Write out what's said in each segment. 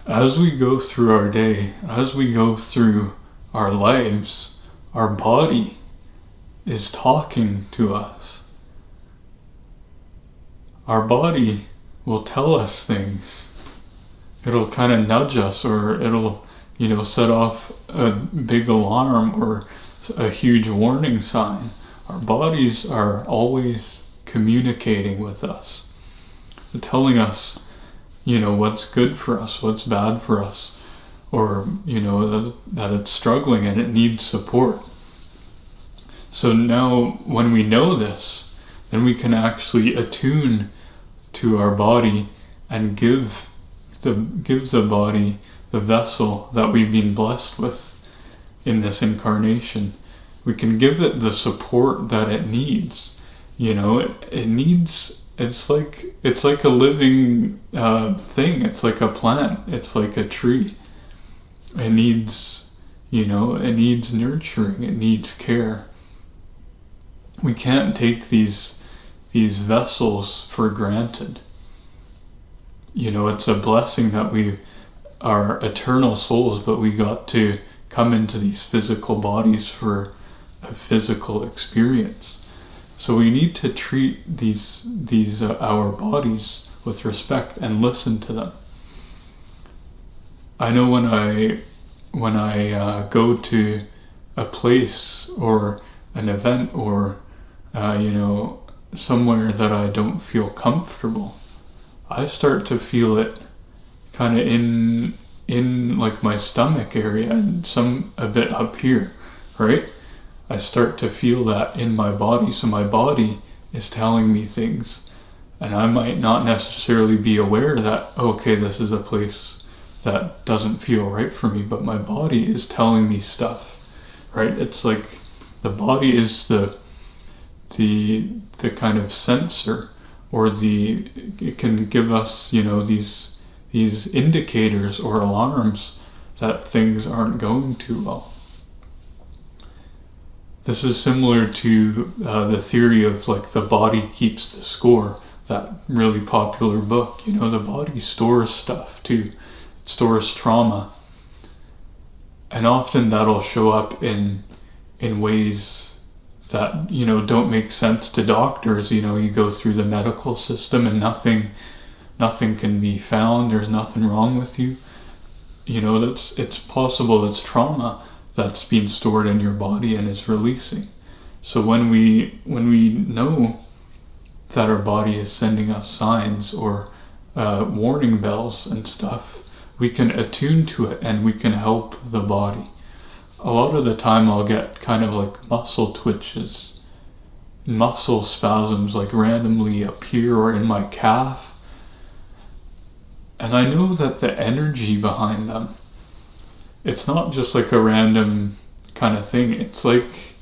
As we go through our day, as we go through our lives, our body is talking to us. Our body will tell us things. It'll kind of nudge us, or it'll, set off a big alarm or a huge warning sign. Our bodies are always communicating with us, telling us, what's good for us, what's bad for us, or, that it's struggling and it needs support. So now when we know this, then we can actually attune to our body and give the body the vessel that we've been blessed with in this incarnation. We can give it the support that it needs. It needs, it's like a living thing. It's like a plant. It's like a tree. It needs, it needs nurturing. It needs care. We can't take these vessels for granted. It's a blessing that we are eternal souls, but we got to come into these physical bodies for a physical experience. So we need to treat these our bodies with respect and listen to them. I know when I go to a place or an event or somewhere that I don't feel comfortable, I start to feel it kind of in like my stomach area and a bit up here, right? I start to feel that in my body. So my body is telling me things, and I might not necessarily be aware that, okay, this is a place that doesn't feel right for me, but my body is telling me stuff, right? It's like the body is the kind of sensor, or it can give us, these indicators or alarms that things aren't going too well. This is similar to the theory of like the body keeps the score, that really popular book. The body stores stuff too. It stores trauma. And often that'll show up in ways that, don't make sense to doctors. You go through the medical system and nothing can be found. There's nothing wrong with you. It's possible it's trauma that's being stored in your body and is releasing. So when we know that our body is sending us signs or warning bells and stuff, we can attune to it and we can help the body. A lot of the time I'll get kind of like muscle twitches, muscle spasms, like randomly up here or in my calf. And I know that the energy behind them, it's not just like a random kind of thing. It's like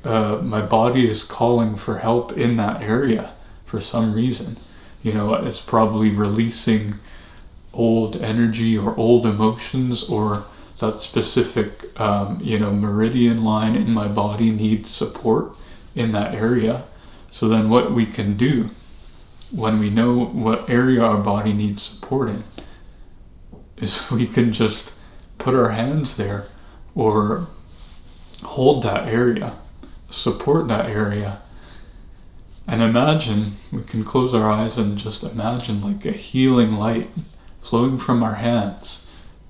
my body is calling for help in that area for some reason. It's probably releasing old energy or old emotions, or that specific, meridian line in my body needs support in that area. So then what we can do when we know what area our body needs support in is we can just put our hands there or hold that area, support that area, and imagine, we can close our eyes and just imagine like a healing light flowing from our hands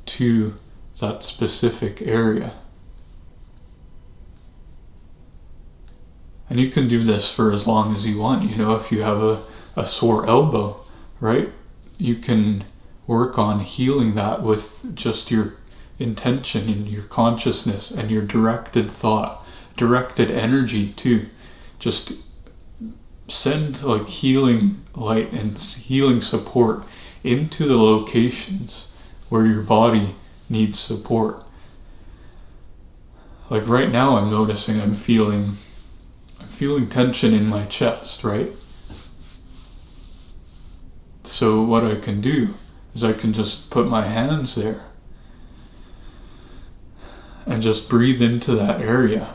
to that specific area. And you can do this for as long as you want. If you have a sore elbow, right? You can work on healing that with just your intention and your consciousness and your directed thought, directed energy too. Just send like healing light and healing support into the locations where your body needs support. Like right now I'm noticing I'm feeling tension in my chest, right? So what I can do is I can just put my hands there and just breathe into that area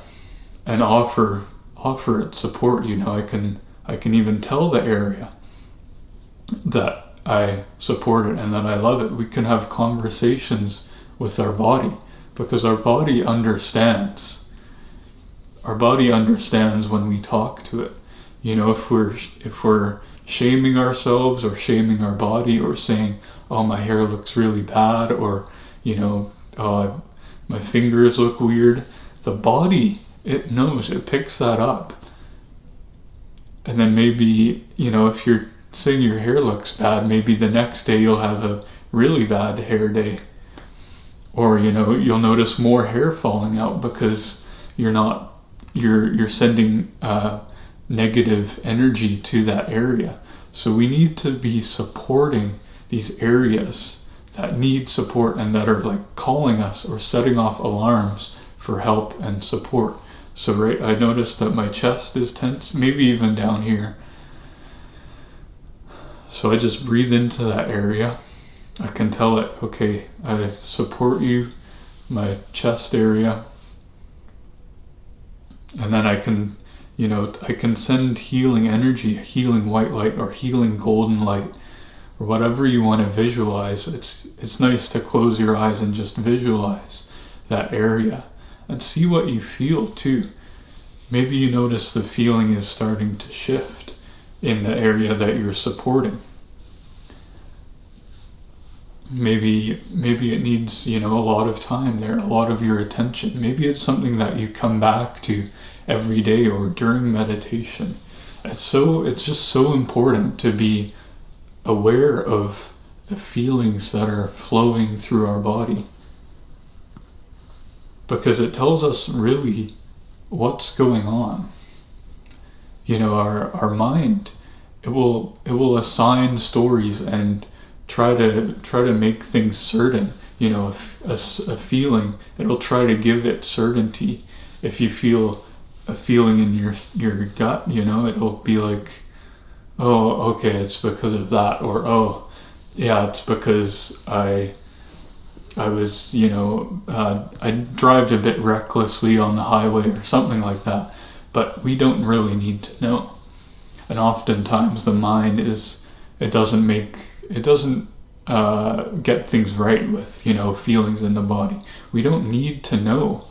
and offer it support. I can even tell the area that I support it and that I love it. We can have conversations with our body because our body understands. Our body understands when we talk to it. If we're shaming ourselves or shaming our body or saying, oh, my hair looks really bad, or oh, my fingers look weird, the body, it knows, it picks that up. And then maybe, if you're saying your hair looks bad, maybe the next day you'll have a really bad hair day. Or, you'll notice more hair falling out because you're sending negative energy to that area. So we need to be supporting these areas that need support and that are like calling us or setting off alarms for help and support. So I noticed that my chest is tense, maybe even down here. So I just breathe into that area. I can tell it, okay, I support you, my chest area. And then I can send healing energy, healing white light or healing golden light, or whatever you want to visualize. It's nice to close your eyes and just visualize that area and see what you feel too. Maybe you notice the feeling is starting to shift in the area that you're supporting. Maybe it needs, a lot of time there, a lot of your attention. Maybe it's something that you come back to every day or during meditation. It's just so important to be aware of the feelings that are flowing through our body, because it tells us really what's going on. Our mind, it will assign stories and try to make things certain. A feeling, it'll try to give it certainty. If you feel a feeling in your gut, it'll be like, oh, okay, it's because of that, or oh, yeah, it's because I was, I drive a bit recklessly on the highway or something like that. But we don't really need to know. And oftentimes the mind it doesn't get things right with, feelings in the body. We don't need to know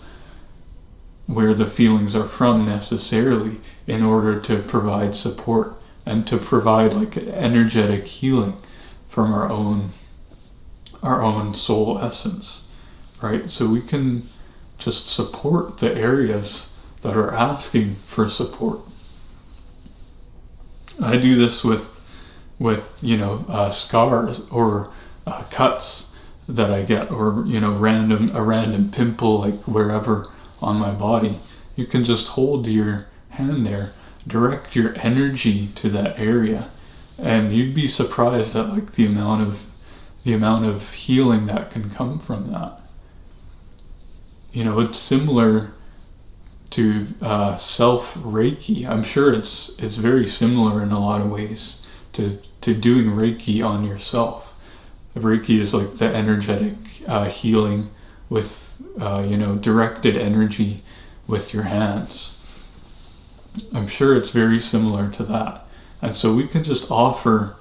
where the feelings are from necessarily in order to provide support and to provide like energetic healing from our own soul essence, right? So we can just support the areas that are asking for support. I do this with scars or cuts that I get, or a random pimple like wherever on my body. You can just hold your hand there, direct your energy to that area, and you'd be surprised at like the amount of healing that can come from that. It's similar to self Reiki. I'm sure it's very similar in a lot of ways to doing Reiki on yourself. Reiki is like the energetic healing with directed energy with your hands. I'm sure it's very similar to that. And so we can just offer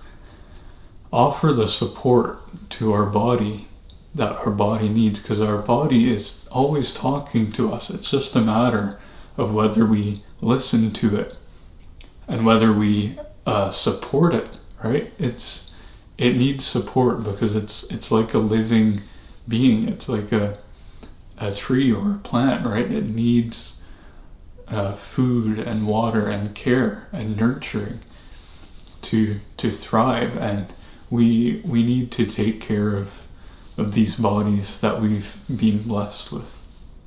the support to our body that our body needs, because our body is always talking to us. It's just a matter of whether we listen to it and whether we support it, right? It needs support because it's like a living being. It's like a tree or a plant, right? It needs food and water and care and nurturing to thrive, and we need to take care of these bodies that we've been blessed with.